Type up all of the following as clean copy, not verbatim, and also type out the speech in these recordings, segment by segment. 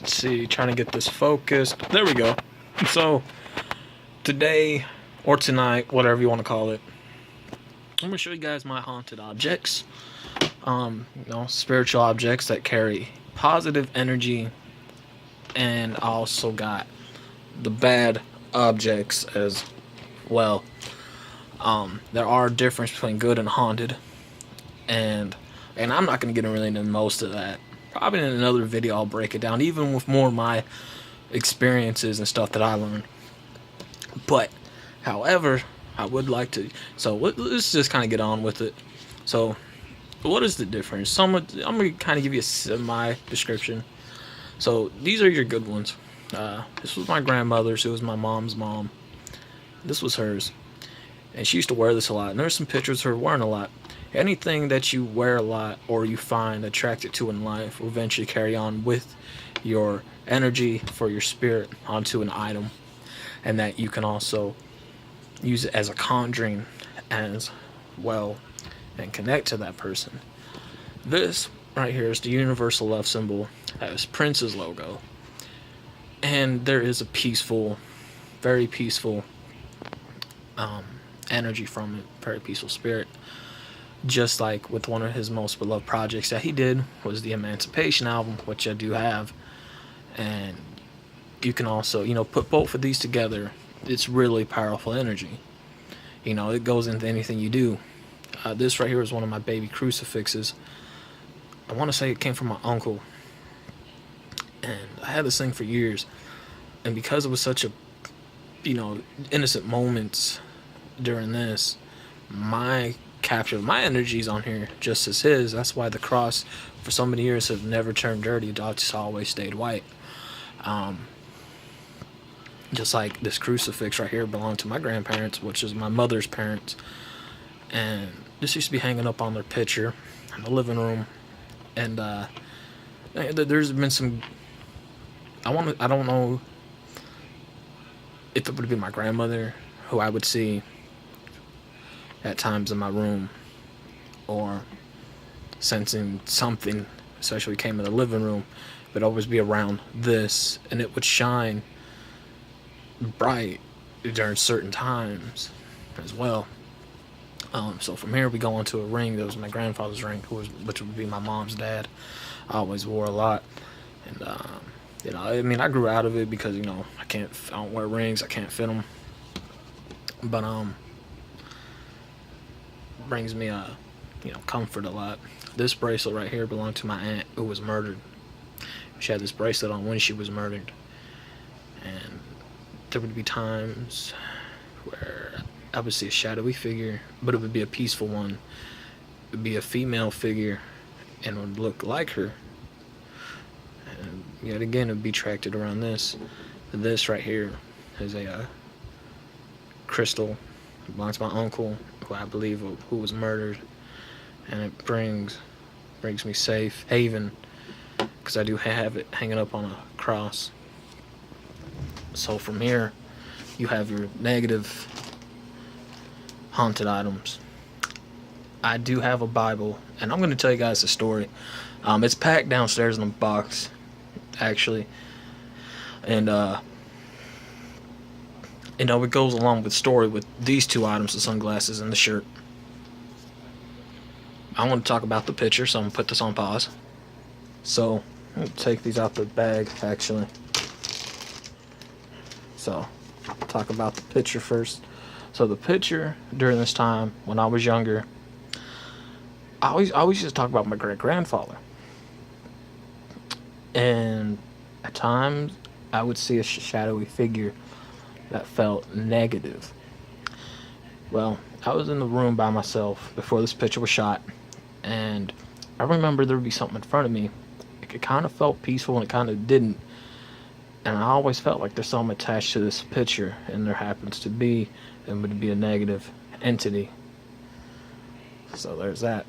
Let's see, trying to get this focused. There we go. So, today, or tonight, whatever you want to call it, I'm going to show you guys my haunted objects. Spiritual objects that carry positive energy, and I also got the bad objects as well. There are a difference between good and haunted, and I'm not going to get really into most of that. Probably in another video I'll break it down, even with more of my experiences and stuff that I learned. But, however, I would like to. So let's just kind of get on with it. So, what is the difference? I'm gonna kind of give you a semi description. So these are your good ones. This was my grandmother's. It was my mom's mom. This was hers, and she used to wear this a lot. And there's some pictures of her wearing a lot. Anything that you wear a lot or you find attracted to in life will eventually carry on with your energy for your spirit onto an item, and that you can also use it as a conjuring as well and connect to that person. This right here is the universal love symbol. That is Prince's logo, and there is a peaceful, very peaceful energy from it, very peaceful spirit. Just like with one of his most beloved projects that he did was the Emancipation album, which I do have. And you can also, put both of these together. It's really powerful energy. It goes into anything you do. This right here is one of my baby crucifixes. I want to say it came from my uncle. And I had this thing for years. And because it was such a, innocent moments during this, my capture my energies on here just as his. That's why the cross for so many years have never turned dirty. It just always stayed white. Just like this crucifix right here belonged to my grandparents, which is my mother's parents, and this used to be hanging up on their picture in the living room. And there's been some. I don't know if it would be my grandmother who I would see at times in my room, or sensing something, especially came in the living room, it would always be around this, and it would shine bright during certain times as well. So from here we go into a ring that was my grandfather's ring, which would be my mom's dad. I always wore a lot, and I grew out of it because I don't wear rings, I can't fit them, but brings me comfort a lot. This bracelet right here belonged to my aunt who was murdered. She had this bracelet on when she was murdered, and there would be times where I would see a shadowy figure, but it would be a peaceful one. It would be a female figure and it would look like her, and yet again it would be attracted around this. This right here is a crystal. It belongs to my uncle, who I believe who was murdered, and it brings me safe haven because I do have it hanging up on a cross. So from here you have your negative haunted items. I do have a Bible, and I'm going to tell you guys the story. It's packed downstairs in a box, actually, and it goes along with the story with these two items, the sunglasses and the shirt. I want to talk about the picture, so I'm going to put this on pause. So, I'm going to take these out the bag, actually. So, talk about the picture first. So, the picture during this time, when I was younger, I always just talk about my great-grandfather. And at times, I would see a shadowy figure that felt negative. Well, I was in the room by myself before this picture was shot, and I remember there would be something in front of me. It kind of felt peaceful and it kind of didn't. And I always felt like there's something attached to this picture, and there happens to be, and would be a negative entity. So there's that.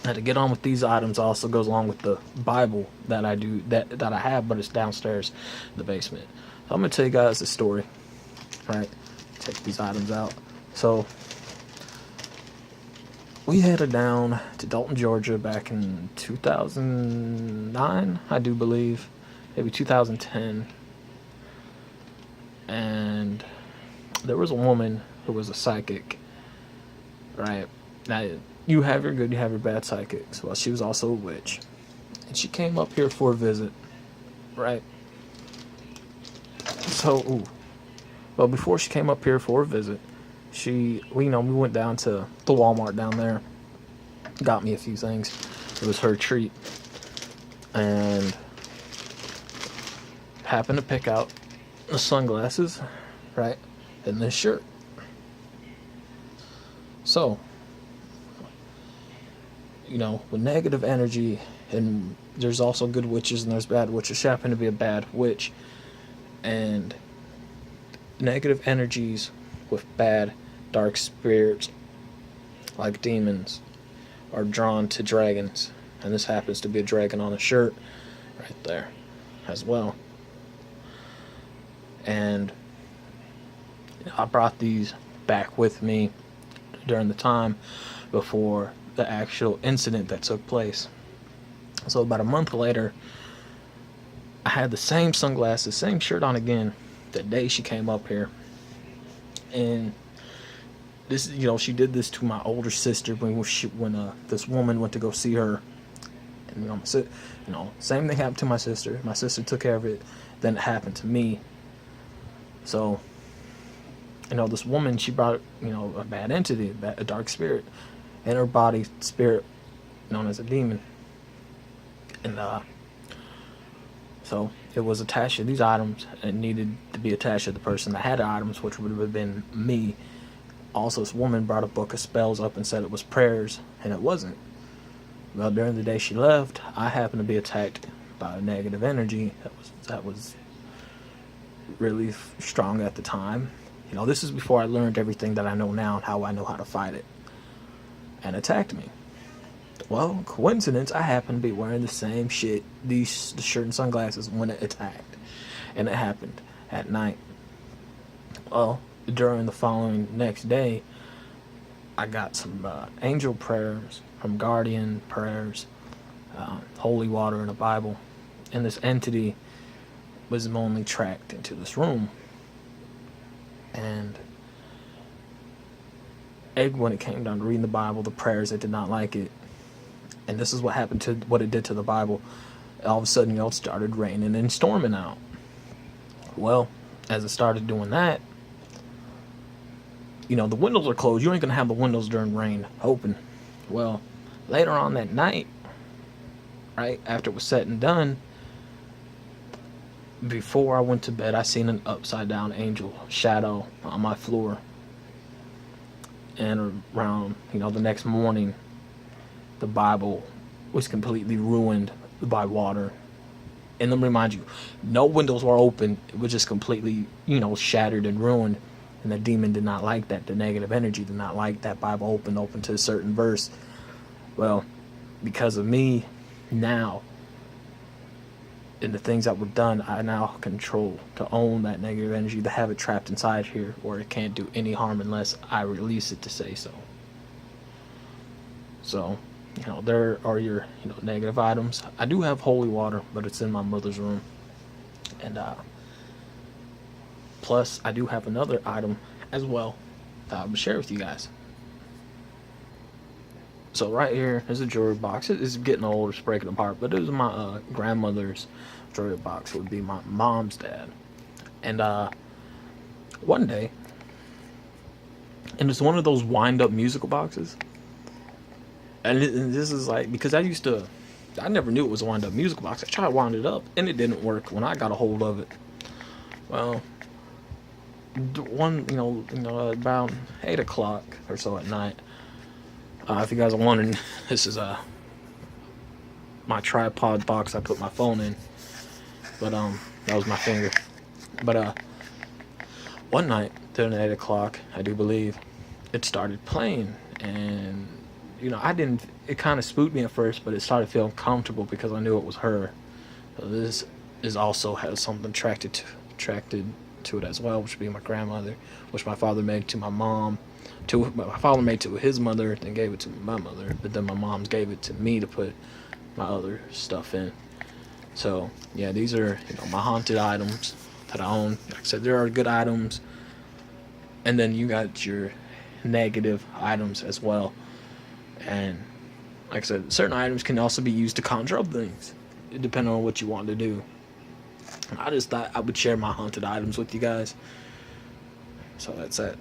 Now to get on with these items also goes along with the Bible that I have, but it's downstairs in the basement. So I'm gonna tell you guys the story. Right? Take these items out. So we headed down to Dalton, Georgia back in 2009, I do believe. maybe 2010, and there was a woman who was a psychic, right? Now, you have your good, you have your bad psychics. Well, she was also a witch, and she came up here for a visit, right? So, well, before she came up here for a visit, we went down to the Walmart down there, got me a few things. It was her treat, and happened to pick out the sunglasses, right, and this shirt. So, with negative energy, and there's also good witches and there's bad witches. She happened to be a bad witch, and negative energies with bad dark spirits like demons are drawn to dragons, and this happens to be a dragon on a shirt right there as well. And I brought these back with me during the time before the actual incident that took place. So about a month later, I had the same sunglasses, same shirt on again the day she came up here. And this, she did this to my older sister when this woman went to go see her. And same thing happened to my sister. My sister took care of it. Then it happened to me. So, this woman, she brought, a bad entity, a dark spirit, in her body, spirit known as a demon. And so it was attached to these items. It needed to be attached to the person that had the items, which would have been me. Also, this woman brought a book of spells up and said it was prayers, and it wasn't. Well, during the day she left, I happened to be attacked by a negative energy that was really strong at the time. This is before I learned everything that I know now and how I know how to fight it, and attacked me. Well, coincidence, I happened to be wearing the same shit, the shirt and sunglasses, when it attacked, and it happened at night. Well, during the following next day, I got some angel prayers from guardian prayers, holy water, and a Bible, and this entity was only tracked into this room. And when it came down to reading the Bible, the prayers, it did not like it. And this is what happened to what it did to the Bible. All of a sudden, it started raining and storming out. Well, as it started doing that, the windows are closed. You ain't going to have the windows during rain open. Well, later on that night, right, after it was said and done, before I went to bed, I seen an upside down angel shadow on my floor. And around, the next morning, the Bible was completely ruined by water. And let me remind you, no windows were open. It was just completely, shattered and ruined. And the demon did not like that. The negative energy did not like that Bible open to a certain verse. Well, because of me, now, and the things that were done, I now control to own that negative energy, to have it trapped inside here where it can't do any harm unless I release it to say so. So, there are your, negative items. I do have holy water, but it's in my mother's room. And, plus, I do have another item as well that I will share with you guys. So right here is a jewelry box. It's getting old, it's breaking apart, but it was my grandmother's jewelry box. It would be my mom's dad. And one day, and it's one of those wind-up musical boxes. And this is like, because I never knew it was a wind-up musical box. I tried to wind it up, and it didn't work when I got a hold of it. Well, about 8 o'clock or so at night. If you guys are wondering, this is my tripod box I put my phone in. But that was my finger. But one night during 8 o'clock, I do believe, it started playing, and it kind of spooked me at first, but it started feeling comfortable because I knew it was her. So this is also has something attracted to it as well, which would be my grandmother, which my father made to my mom. My father made to his mother, then gave it to my mother, but then my mom's gave it to me to put my other stuff in. So yeah, these are my haunted items that I own. Like I said, there are good items, and then you got your negative items as well. And like I said, certain items can also be used to conjure up things, depending on what you want to do. I just thought I would share my haunted items with you guys. So that's it.